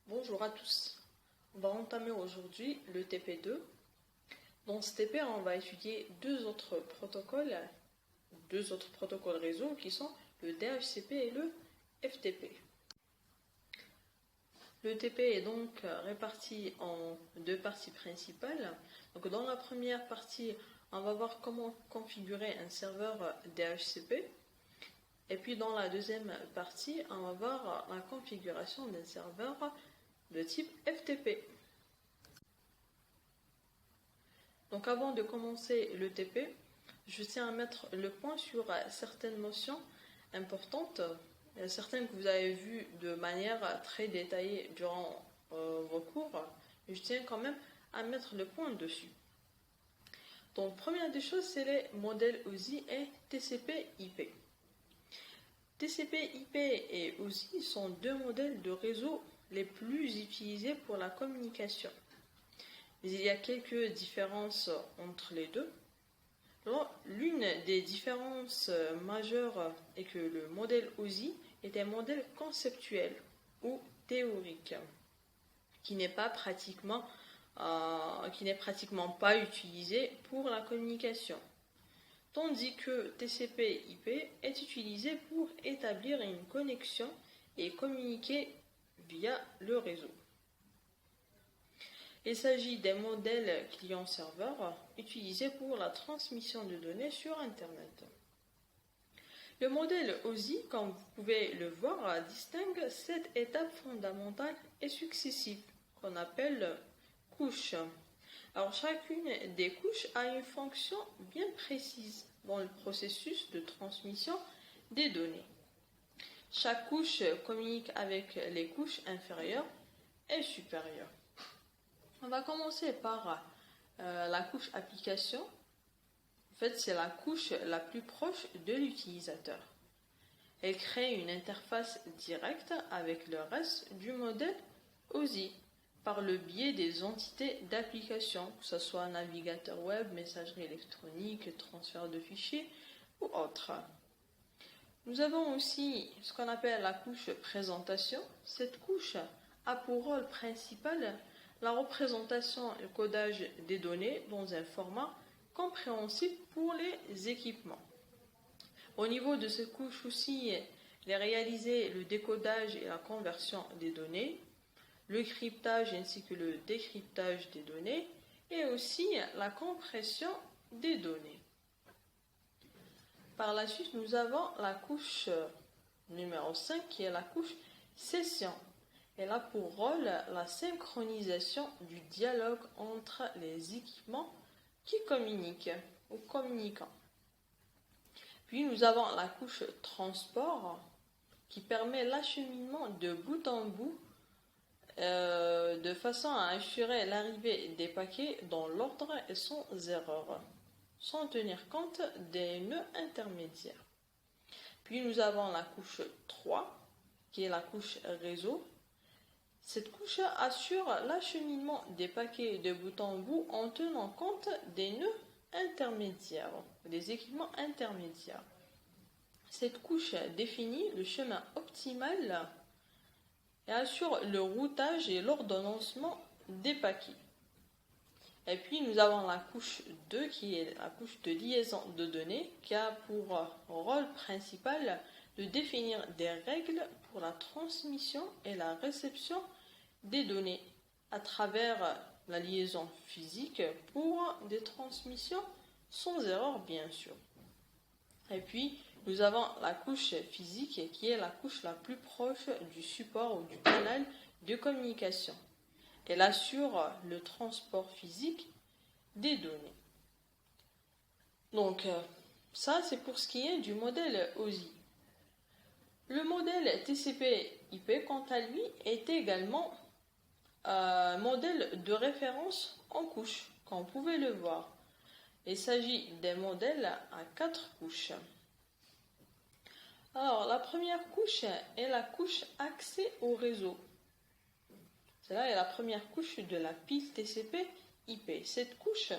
Bonjour à tous. On va entamer aujourd'hui le TP2. Dans ce TP, on va étudier deux autres protocoles réseau qui sont le DHCP et le FTP. Le TP est donc réparti en deux parties principales. Donc dans la première partie, on va voir comment configurer un serveur DHCP. Et puis dans la deuxième partie, on va voir la configuration d'un serveur de type FTP. Donc avant de commencer le TP, je tiens à mettre le point sur certaines notions importantes, certaines que vous avez vues de manière très détaillée durant vos cours. Je tiens quand même à mettre le point dessus. Donc première des choses, c'est les modèles OSI et TCP/IP. TCP/IP et OSI sont deux modèles de réseau les plus utilisés pour la communication. Mais il y a quelques différences entre les deux. L'une des différences majeures est que le modèle OSI est un modèle conceptuel ou théorique qui n'est pratiquement pas utilisé pour la communication, tandis que TCP/IP est utilisé pour établir une connexion et communiquer via le réseau. Il s'agit d'un modèle client-serveur utilisé pour la transmission de données sur Internet. Le modèle OSI, comme vous pouvez le voir, distingue 7 étapes fondamentales et successives qu'on appelle couches. Alors chacune des couches a une fonction bien précise dans le processus de transmission des données. Chaque couche communique avec les couches inférieures et supérieures. On va commencer par la couche application. En fait, c'est la couche la plus proche de l'utilisateur. Elle crée une interface directe avec le reste du modèle OSI par le biais des entités d'application, que ce soit navigateur web, messagerie électronique, transfert de fichiers ou autre. Nous avons aussi ce qu'on appelle la couche présentation. Cette couche a pour rôle principal la représentation et le codage des données dans un format compréhensible pour les équipements. Au niveau de cette couche aussi, il est réalisé le décodage et la conversion des données, le cryptage ainsi que le décryptage des données et aussi la compression des données. Par la suite, nous avons la couche numéro 5 qui est la couche session. Elle a pour rôle la synchronisation du dialogue entre les équipements qui communiquent ou communicants. Puis nous avons la couche transport qui permet l'acheminement de bout en bout de façon à assurer l'arrivée des paquets dans l'ordre et sans erreur, sans tenir compte des nœuds intermédiaires. Puis nous avons la couche 3 qui est la couche réseau. Cette couche assure l'acheminement des paquets de bout en bout en tenant compte des nœuds intermédiaires, des équipements intermédiaires. Cette couche définit le chemin optimal et assure le routage et l'ordonnancement des paquets. Et puis nous avons la couche 2 qui est la couche de liaison de données qui a pour rôle principal de définir des règles pour la transmission et la réception des données à travers la liaison physique pour des transmissions sans erreur bien sûr. Et puis nous avons la couche physique qui est la couche la plus proche du support ou du canal de communication. Elle assure le transport physique des données. Donc ça c'est pour ce qui est du modèle OSI. Le modèle TCP/IP quant à lui est également un modèle de référence en couches, comme vous pouvez le voir. Il s'agit d'un modèle à 4 couches. Alors, la première couche est la couche accès au réseau. Celle-là est la première couche de la pile TCP/IP. Cette couche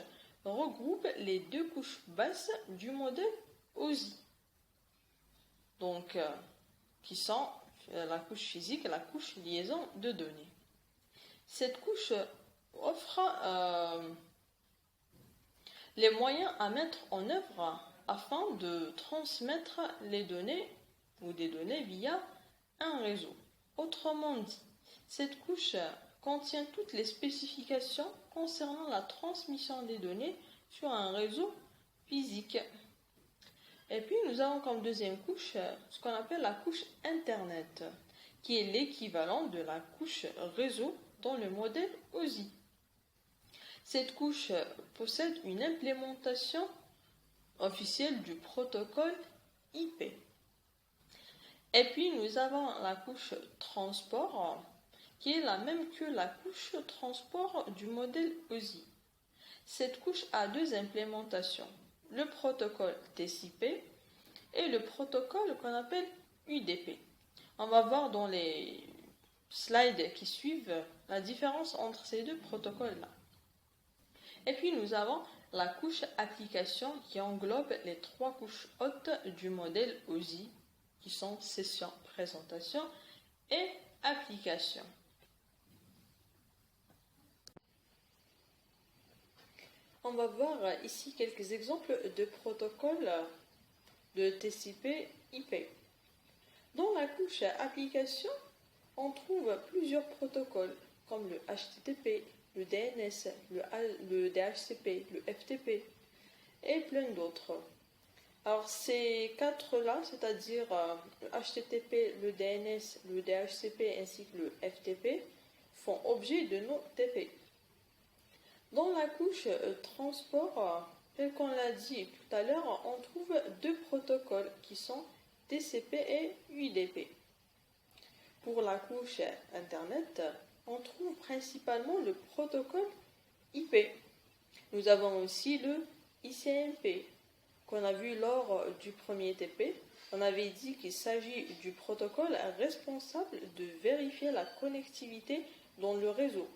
regroupe les deux couches basses du modèle OSI. Donc, qui sont la couche physique et la couche liaison de données. Cette couche offre les moyens à mettre en œuvre afin de transmettre les données ou des données via un réseau. Autrement dit, cette couche contient toutes les spécifications concernant la transmission des données sur un réseau physique. Et puis nous avons comme deuxième couche ce qu'on appelle la couche Internet, qui est l'équivalent de la couche réseau dans le modèle OSI. Cette couche possède une implémentation officielle du protocole IP. Et puis nous avons la couche transport, qui est la même que la couche transport du modèle OSI. Cette couche a deux implémentations, le protocole TCP et le protocole qu'on appelle UDP. On va voir dans les slides qui suivent la différence entre ces deux protocoles-là. Et puis nous avons la couche application qui englobe les trois couches hautes du modèle OSI, qui sont session, présentation et application. On va voir ici quelques exemples de protocoles de TCP/IP. Dans la couche application, on trouve plusieurs protocoles comme le HTTP, le DNS, le DHCP, le FTP et plein d'autres. Alors ces quatre-là, c'est-à-dire le HTTP, le DNS, le DHCP ainsi que le FTP, font objet de nos TP. Dans la couche transport, tel qu'on l'a dit tout à l'heure, on trouve deux protocoles qui sont TCP et UDP. Pour la couche Internet, on trouve principalement le protocole IP. Nous avons aussi le ICMP, qu'on a vu lors du premier TP. On avait dit qu'il s'agit du protocole responsable de vérifier la connectivité dans le réseau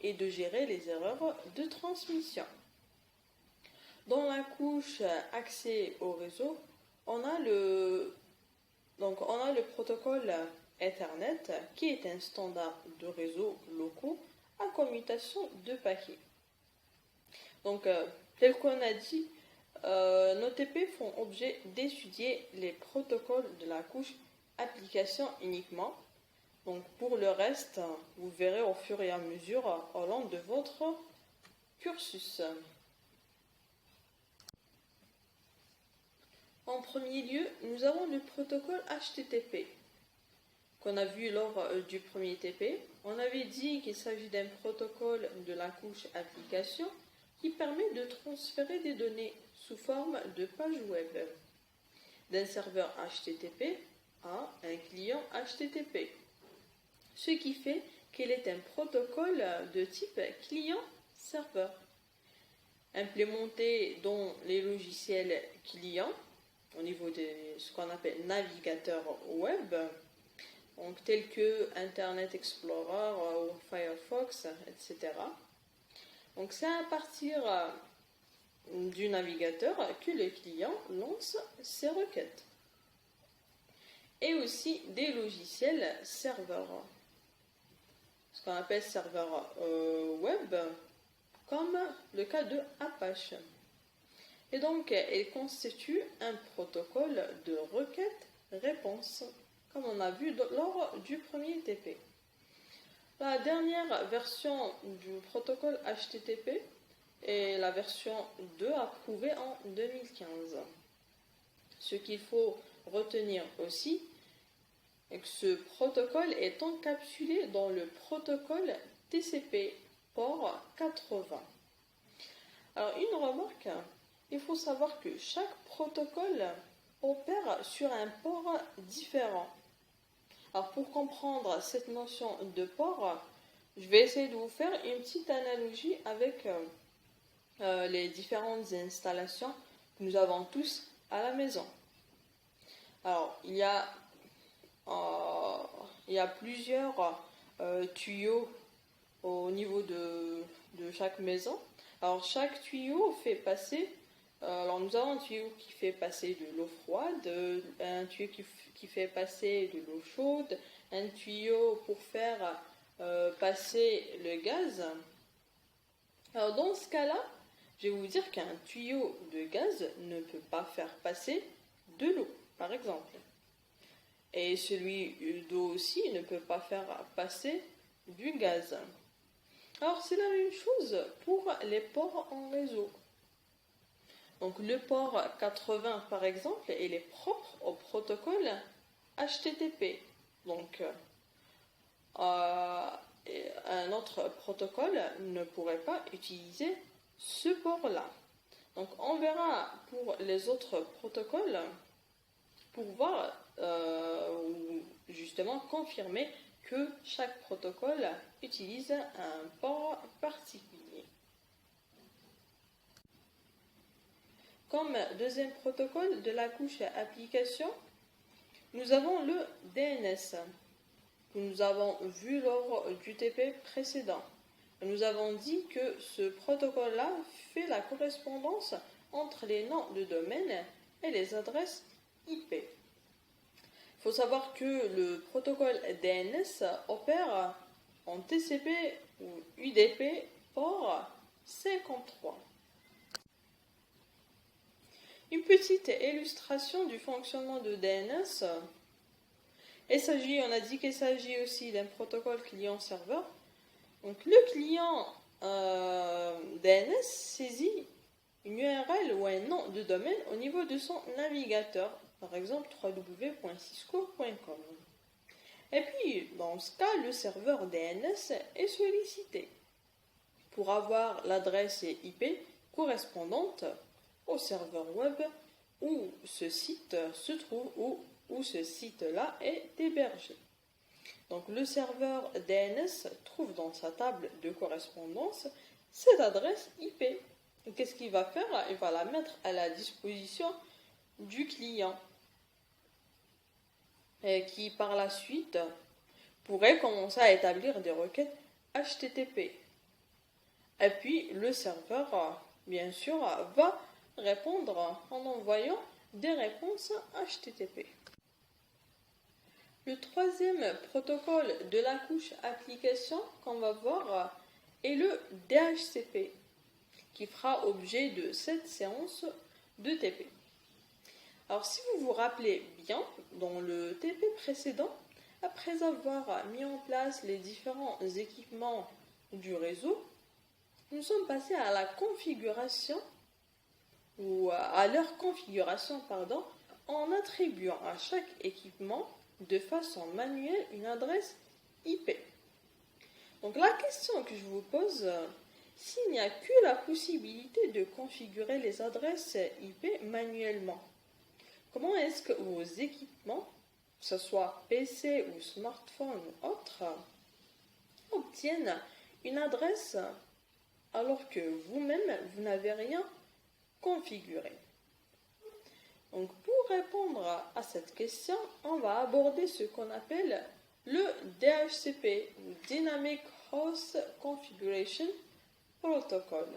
et de gérer les erreurs de transmission. Dans la couche accès au réseau, on a le protocole Ethernet qui est un standard de réseau locaux à commutation de paquets. Donc, tel qu'on a dit, nos TP font objet d'étudier les protocoles de la couche application uniquement. Donc pour le reste, vous verrez au fur et à mesure au long de votre cursus. En premier lieu, nous avons le protocole HTTP qu'on a vu lors du premier TP. On avait dit qu'il s'agit d'un protocole de la couche application qui permet de transférer des données sous forme de page web d'un serveur HTTP à un client HTTP. Ce qui fait qu'il est un protocole de type client-serveur, implémenté dans les logiciels clients au niveau de ce qu'on appelle navigateur web, donc tels que Internet Explorer ou Firefox, etc. Donc c'est à partir du navigateur que le client lance ses requêtes. Et aussi des logiciels serveurs, ce qu'on appelle serveur web, comme le cas de Apache. Et donc, il constitue un protocole de requête-réponse, comme on a vu lors du premier TP. La dernière version du protocole HTTP est la version 2 approuvée en 2015. Ce qu'il faut retenir aussi est que ce protocole est encapsulé dans le protocole TCP port 80. Alors une remarque, il faut savoir que chaque protocole opère sur un port différent. Alors pour comprendre cette notion de port, je vais essayer de vous faire une petite analogie avec les différentes installations que nous avons tous à la maison. Alors il y a plusieurs tuyaux au niveau de chaque maison. Alors chaque tuyau fait passer, nous avons un tuyau qui fait passer de l'eau froide, un tuyau qui fait passer de l'eau chaude, un tuyau pour faire passer le gaz. Alors dans ce cas-là, je vais vous dire qu'un tuyau de gaz ne peut pas faire passer de l'eau, par exemple. Et celui d'eau aussi ne peut pas faire passer du gaz. Alors c'est la même chose pour les ports en réseau. Donc le port 80 par exemple, il est propre au protocole HTTP. Donc un autre protocole ne pourrait pas utiliser ce port-là. Donc on verra pour les autres protocoles pour voir ou justement confirmer que chaque protocole utilise un port particulier. Comme deuxième protocole de la couche application, nous avons le DNS, que nous avons vu lors du TP précédent. Nous avons dit que ce protocole-là fait la correspondance entre les noms de domaine et les adresses IP. Il faut savoir que le protocole DNS opère en TCP ou UDP port 53. Une petite illustration du fonctionnement de DNS. On a dit qu'il s'agit aussi d'un protocole client-serveur. Donc le client DNS saisit une URL ou un nom de domaine au niveau de son navigateur, par exemple www.cisco.com. Et puis, dans ce cas, le serveur DNS est sollicité pour avoir l'adresse IP correspondante au serveur web où ce site se trouve, où ce site-là est hébergé. Donc le serveur DNS trouve dans sa table de correspondance cette adresse IP. Et qu'est-ce qu'il va faire? Il va la mettre à la disposition du client et qui par la suite pourrait commencer à établir des requêtes HTTP. Et puis le serveur, bien sûr, va répondre en envoyant des réponses HTTP. Le troisième protocole de la couche application qu'on va voir est le DHCP, qui fera objet de cette séance de TP. Alors si vous vous rappelez bien, dans le TP précédent, après avoir mis en place les différents équipements du réseau, nous sommes passés à la configuration, ou à leur configuration, en attribuant à chaque équipement de façon manuelle une adresse IP. Donc la question que je vous pose, s'il n'y a que la possibilité de configurer les adresses IP manuellement, comment est-ce que vos équipements, que ce soit PC ou smartphone ou autre, obtiennent une adresse alors que vous-même, vous n'avez rien configuré? Donc pour répondre à cette question, on va aborder ce qu'on appelle le DHCP, Dynamic Host Configuration Protocol.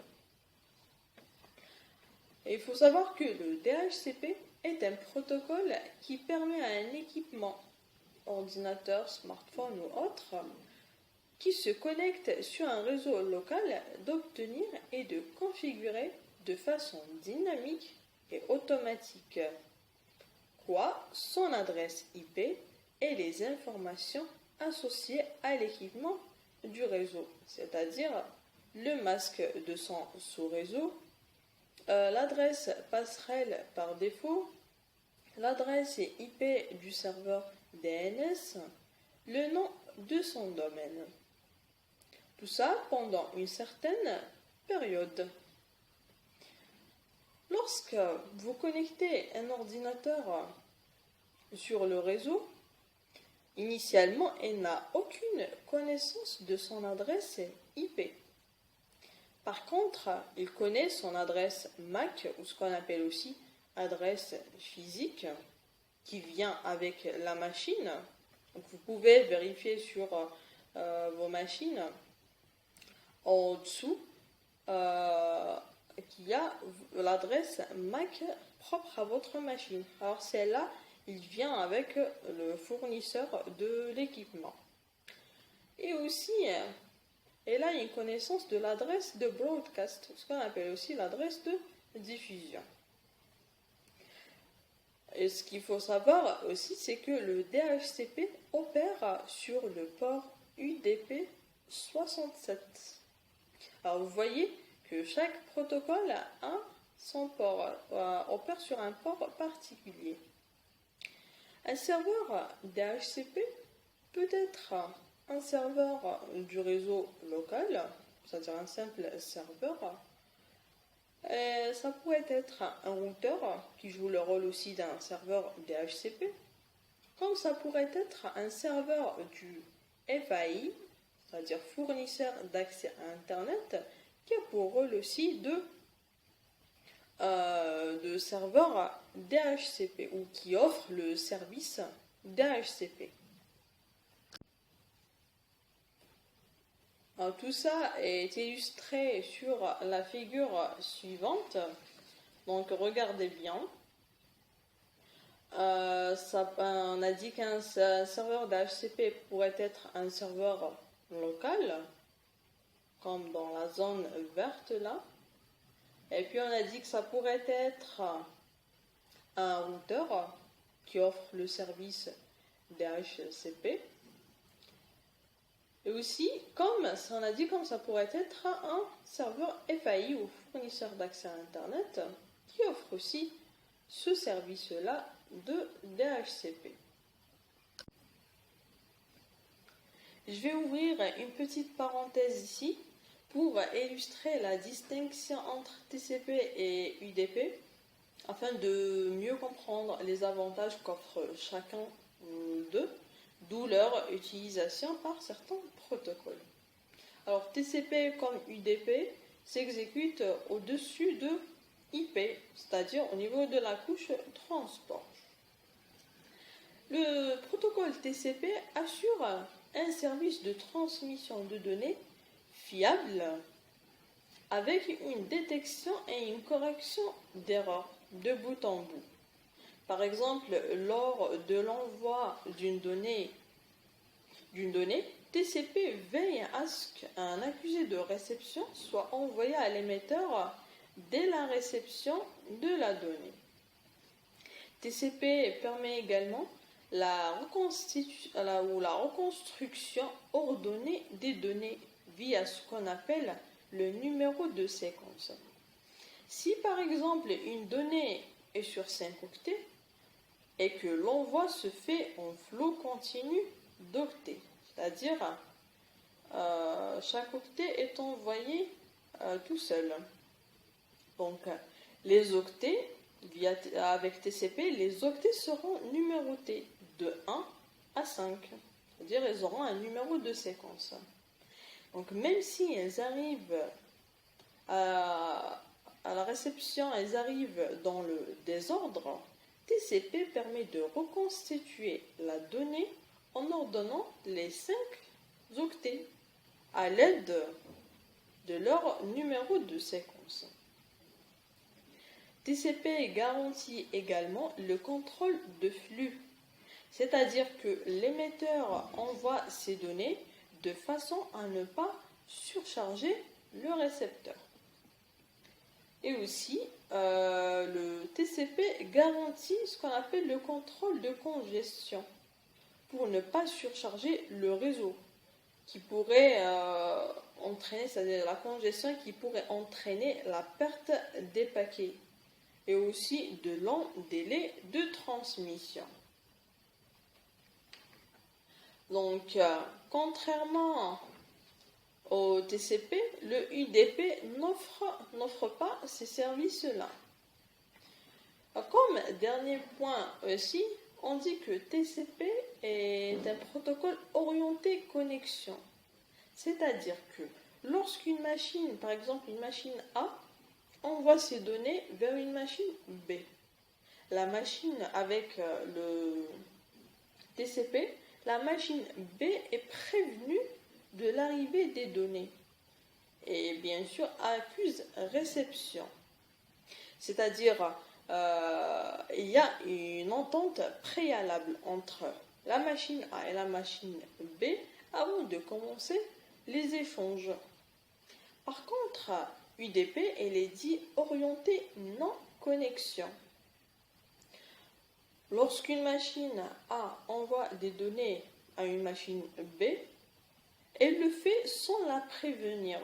Et il faut savoir que le DHCP est un protocole qui permet à un équipement, ordinateur, smartphone ou autre, qui se connecte sur un réseau local d'obtenir et de configurer de façon dynamique et automatique son adresse IP et les informations associées à l'équipement du réseau, c'est-à-dire le masque de son sous-réseau, l'adresse passerelle par défaut, l'adresse IP du serveur DNS, le nom de son domaine. Tout ça pendant une certaine période. Lorsque vous connectez un ordinateur sur le réseau, initialement, il n'a aucune connaissance de son adresse IP. Par contre, il connaît son adresse MAC, ou ce qu'on appelle aussi adresse physique, qui vient avec la machine. Donc, vous pouvez vérifier sur vos machines en dessous qu'il y a l'adresse MAC propre à votre machine. Alors celle-là, il vient avec le fournisseur de l'équipement. Et aussi, elle a une connaissance de l'adresse de broadcast, ce qu'on appelle aussi l'adresse de diffusion. Et ce qu'il faut savoir aussi, c'est que le DHCP opère sur le port UDP 67. Alors vous voyez que chaque protocole a son port, opère sur un port particulier. Un serveur DHCP peut être un serveur du réseau local, c'est-à-dire un simple serveur. Et ça pourrait être un routeur qui joue le rôle aussi d'un serveur DHCP, comme ça pourrait être un serveur du FAI, c'est-à-dire fournisseur d'accès à Internet, qui a pour rôle aussi de serveur DHCP ou qui offre le service DHCP. Alors, tout ça est illustré sur la figure suivante. Donc regardez bien. On a dit qu'un serveur DHCP pourrait être un serveur local, comme dans la zone verte là. Et puis on a dit que ça pourrait être un routeur qui offre le service DHCP. Et aussi, comme ça pourrait être un serveur FAI ou fournisseur d'accès à Internet qui offre aussi ce service-là de DHCP. Je vais ouvrir une petite parenthèse ici pour illustrer la distinction entre TCP et UDP afin de mieux comprendre les avantages qu'offre chacun d'eux, d'où leur utilisation par certains protocoles. Alors TCP comme UDP s'exécute au-dessus de IP, c'est-à-dire au niveau de la couche transport. Le protocole TCP assure un service de transmission de données fiable avec une détection et une correction d'erreurs de bout en bout. Par exemple, lors de l'envoi d'une donnée, TCP veille à ce qu'un accusé de réception soit envoyé à l'émetteur dès la réception de la donnée. TCP permet également la reconstruction ordonnée des données via ce qu'on appelle le numéro de séquence. Si par exemple une donnée est sur 5 octets et que l'envoi se fait en flot continu d'octets, c'est-à-dire chaque octet est envoyé tout seul. Donc les octets, avec TCP, les octets seront numérotés de 1 à 5, c'est-à-dire ils auront un numéro de séquence. Donc même si elles arrivent à la réception, elles arrivent dans le désordre, TCP permet de reconstituer la donnée en ordonnant les 5 octets à l'aide de leur numéro de séquence. TCP garantit également le contrôle de flux, c'est-à-dire que l'émetteur envoie ces données de façon à ne pas surcharger le récepteur. Et aussi, le TCP garantit ce qu'on appelle le contrôle de congestion pour ne pas surcharger le réseau qui pourrait entraîner, c'est-à-dire la congestion qui pourrait entraîner la perte des paquets et aussi de longs délais de transmission. Donc, contrairement au TCP, le UDP n'offre pas ces services-là. Comme dernier point aussi, on dit que TCP est un protocole orienté connexion. C'est-à-dire que lorsqu'une machine, par exemple une machine A, envoie ses données vers une machine B, la machine avec le TCP, la machine B est prévenue de l'arrivée des données et bien sûr accuse réception. C'est-à-dire il y a une entente préalable entre la machine A et la machine B avant de commencer les échanges. Par contre, UDP, elle est dit orientée non-connexion. Lorsqu'une machine A envoie des données à une machine B, elle le fait sans la prévenir.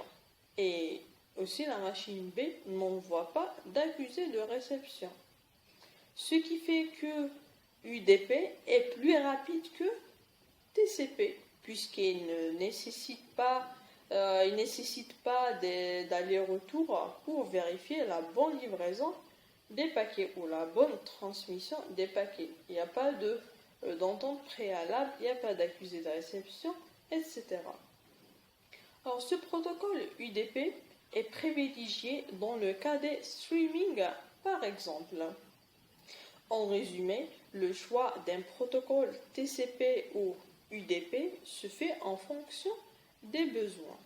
Et aussi la machine B n'envoie pas d'accusé de réception. Ce qui fait que UDP est plus rapide que TCP, puisqu'il ne nécessite pas, d'aller-retour pour vérifier la bonne livraison des paquets ou la bonne transmission des paquets. Il n'y a pas d'entente préalable, il n'y a pas d'accusé de réception, etc. Alors ce protocole UDP est privilégié dans le cas des streaming par exemple. En résumé, le choix d'un protocole TCP ou UDP se fait en fonction des besoins.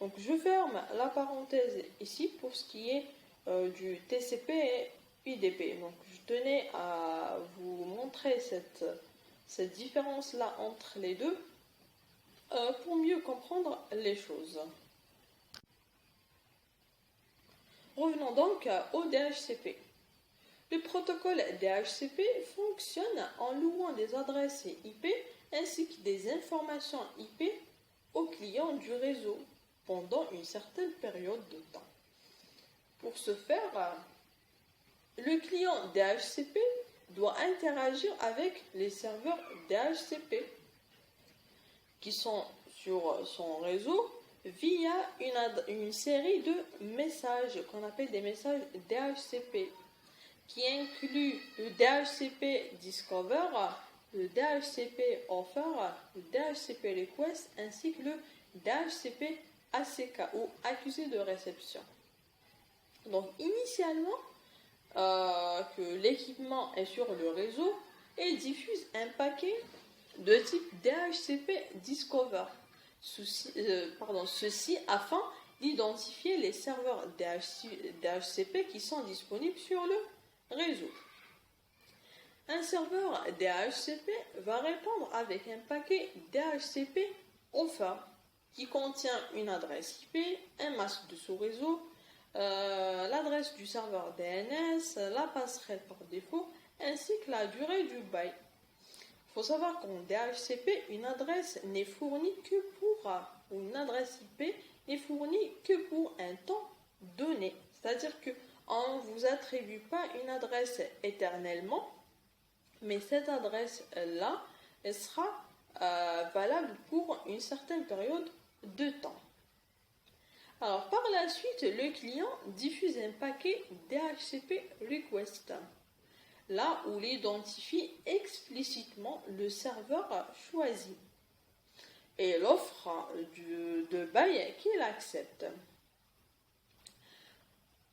Donc je ferme la parenthèse ici pour ce qui est du TCP et UDP. Donc je tenais à vous montrer cette différence-là entre les deux pour mieux comprendre les choses. Revenons donc au DHCP. Le protocole DHCP fonctionne en louant des adresses IP ainsi que des informations IP aux clients du réseau pendant une certaine période de temps. Pour ce faire, le client DHCP doit interagir avec les serveurs DHCP qui sont sur son réseau via une série de messages qu'on appelle des messages DHCP qui inclut le DHCP Discover, le DHCP Offer, le DHCP Request ainsi que le DHCP ACK ou accusé de réception. Donc initialement, que l'équipement est sur le réseau et diffuse un paquet de type DHCP Discover. Ceci afin d'identifier les serveurs DHCP qui sont disponibles sur le réseau. Un serveur DHCP va répondre avec un paquet DHCP Offer qui contient une adresse IP, un masque de sous-réseau, l'adresse du serveur DNS, la passerelle par défaut, ainsi que la durée du bail. Il faut savoir qu'en DHCP, une adresse n'est fournie que une adresse IP n'est fournie que pour un temps donné. C'est-à-dire qu'on ne vous attribue pas une adresse éternellement, mais cette adresse-là, elle sera valable pour une certaine période de temps. Alors par la suite, le client diffuse un paquet DHCP Request, là où il identifie explicitement le serveur choisi et l'offre de bail qu'il accepte.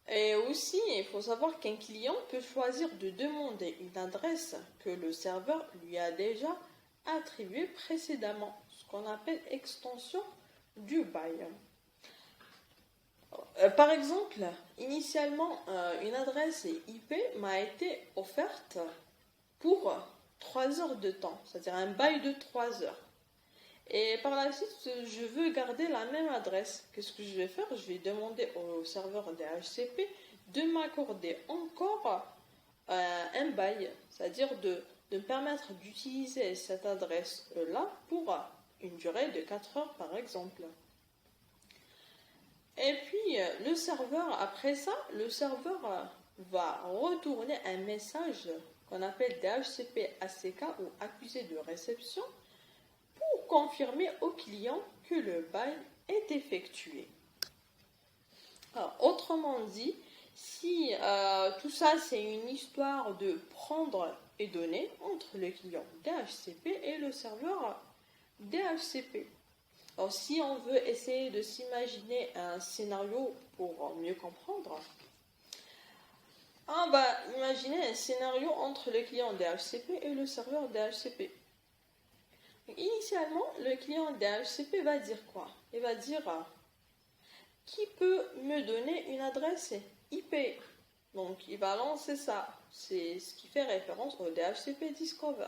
Et aussi, il faut savoir qu'un client peut choisir de demander une adresse que le serveur lui a déjà attribuée précédemment, ce qu'on appelle extension du bail. Par exemple, initialement, une adresse IP m'a été offerte pour 3 heures de temps, c'est-à-dire un bail de 3 heures. Et par la suite, je veux garder la même adresse. Qu'est-ce que je vais faire? Je vais demander au serveur DHCP de m'accorder encore un bail, c'est-à-dire de me permettre d'utiliser cette adresse-là pour une durée de 4 heures par exemple. Et puis, après ça, le serveur va retourner un message qu'on appelle DHCP ACK ou accusé de réception pour confirmer au client que le bail est effectué. Alors, autrement dit, si tout ça c'est une histoire de prendre et donner entre le client DHCP et le serveur DHCP. Alors, si on veut essayer de s'imaginer un scénario pour mieux comprendre, imaginez un scénario entre le client DHCP et le serveur DHCP. Initialement, le client DHCP va dire quoi? Il va dire qui peut me donner une adresse IP? Donc, il va lancer ça. C'est ce qui fait référence au DHCP Discover.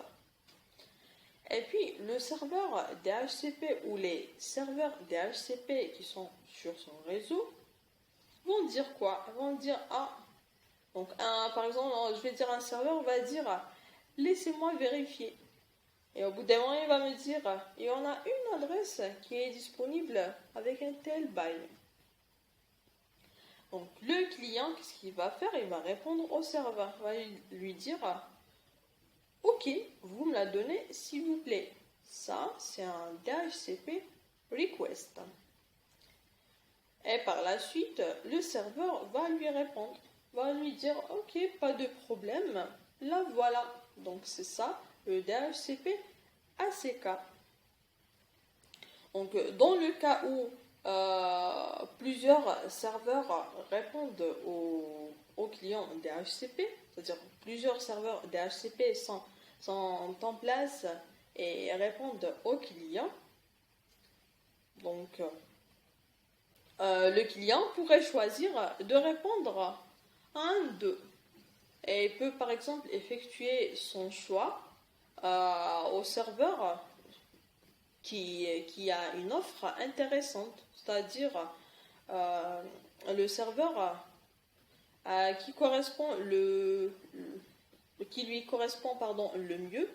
Et puis, le serveur DHCP ou les serveurs DHCP qui sont sur son réseau vont dire quoi? Ils vont dire, donc par exemple, je vais dire un serveur va dire, laissez-moi vérifier. Et au bout d'un moment, il va me dire, il y en a une adresse qui est disponible avec un tel bail. Donc le client, qu'est-ce qu'il va faire? Il va répondre au serveur. Il va lui dire, ok, vous me la donnez s'il vous plaît. Ça, c'est un DHCP request. Et par la suite, le serveur va lui répondre, va lui dire, ok, pas de problème, la voilà. Donc c'est ça, le DHCP ACK. Donc dans le cas où plusieurs serveurs répondent aux clients DHCP, c'est-à-dire plusieurs serveurs DHCP sont en place et répondent aux clients, donc le client pourrait choisir de répondre à un d'eux. Et il peut par exemple effectuer son choix au serveur qui a une offre intéressante, c'est-à-dire le serveur qui lui correspond le mieux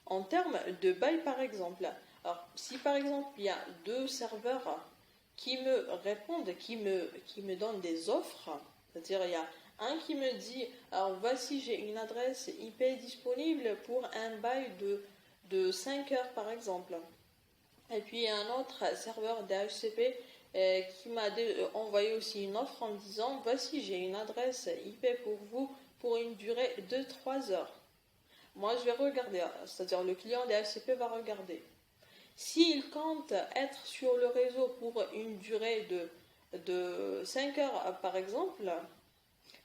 en termes de bail par exemple. Alors si par exemple il y a deux serveurs qui me répondent, qui me donnent des offres, c'est-à-dire il y a un qui me dit, alors voici j'ai une adresse IP disponible pour un bail de 5 heures par exemple. Et puis un autre serveur DHCP qui m'a envoyé aussi une offre en me disant, voici j'ai une adresse IP pour vous pour une durée de 3 heures. Moi je vais regarder, c'est-à-dire le client DHCP va regarder. S'il compte être sur le réseau pour une durée de 5 heures par exemple,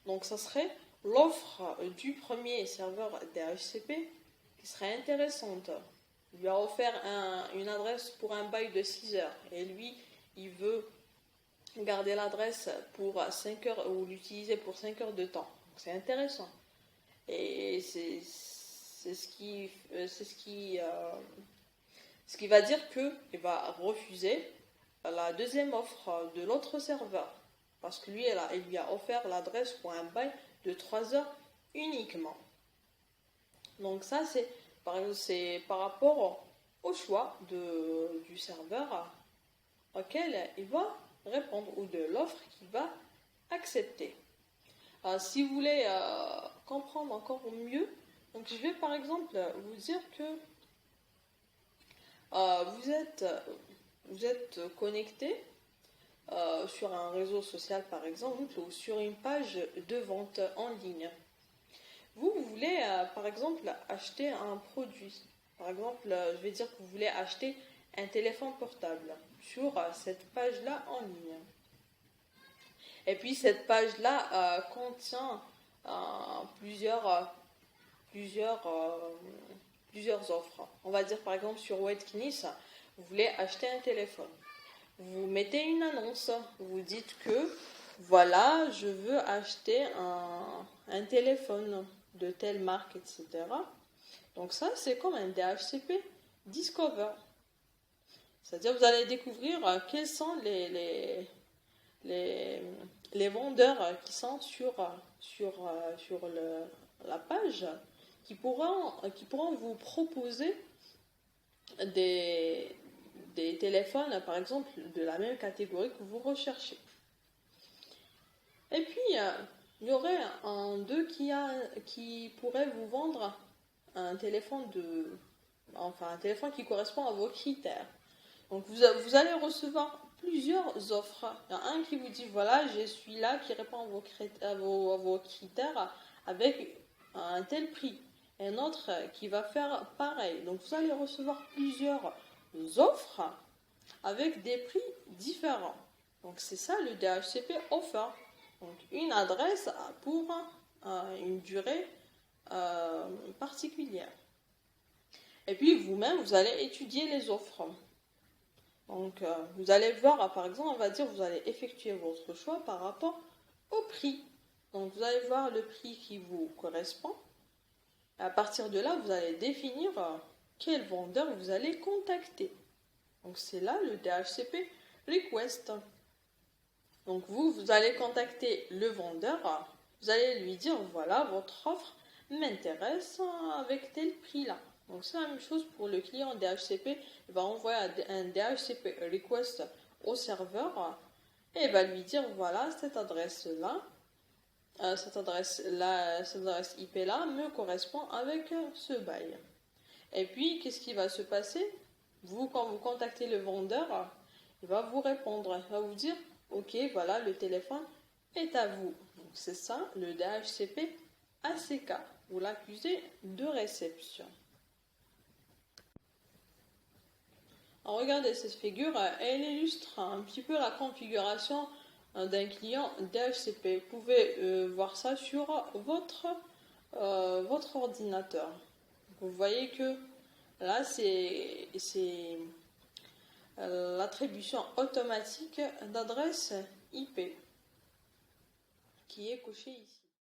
donc ça serait l'offre du premier serveur DHCP qui serait intéressante. Il lui a offert une adresse pour un bail de 6 heures et lui, il veut garder l'adresse pour 5 heures ou l'utiliser pour 5 heures de temps. C'est intéressant. Et c'est ce qui va dire qu'il va refuser la deuxième offre de l'autre serveur. Parce que lui, il lui a offert l'adresse pour un bail de 3 heures uniquement. Donc ça, c'est par rapport au choix du serveur auquel il va répondre ou de l'offre qu'il va accepter. Si vous voulez comprendre encore mieux, donc je vais par exemple vous dire que vous êtes connecté sur un réseau social par exemple ou sur une page de vente en ligne. Vous voulez par exemple acheter un produit. Par exemple, je vais dire que vous voulez acheter un téléphone portable sur cette page-là en ligne. Et puis cette page-là contient plusieurs offres. On va dire par exemple sur Webkinis, vous voulez acheter un téléphone. Vous mettez une annonce, vous dites que voilà, je veux acheter un téléphone de telle marque, etc. Donc ça, c'est comme un DHCP Discover. C'est-à-dire vous allez découvrir quels sont les vendeurs qui sont sur la page qui pourront vous proposer des téléphones, par exemple, de la même catégorie que vous recherchez. Et puis, il y aurait un d'eux qui pourrait vous vendre un téléphone qui correspond à vos critères. Donc, vous allez recevoir plusieurs offres. Il y en a un qui vous dit, voilà, je suis là, qui répond à vos critères avec un tel prix. Et un autre qui va faire pareil. Donc, vous allez recevoir plusieurs offres avec des prix différents. Donc, c'est ça le DHCP offer. Donc, une adresse pour une durée particulière. Et puis, vous-même, vous allez étudier les offres. Donc, vous allez voir, par exemple, on va dire, vous allez effectuer votre choix par rapport au prix. Donc, vous allez voir le prix qui vous correspond. À partir de là, vous allez définir quel vendeur vous allez contacter. Donc c'est là le DHCP request. Donc vous allez contacter le vendeur, vous allez lui dire voilà, votre offre m'intéresse avec tel prix là. Donc c'est la même chose pour le client DHCP, il va envoyer un DHCP request au serveur et il va lui dire voilà, cette adresse là, cette adresse IP là me correspond avec ce bail. Et puis qu'est-ce qui va se passer? Quand vous contactez le vendeur, il va vous répondre, il va vous dire ok, voilà, le téléphone est à vous. Donc c'est ça le DHCP ACK ou l'accusé de réception. Alors, regardez cette figure, elle illustre un petit peu la configuration d'un client DHCP. Vous pouvez voir ça sur votre ordinateur. Vous voyez que là, c'est l'attribution automatique d'adresse IP qui est cochée ici.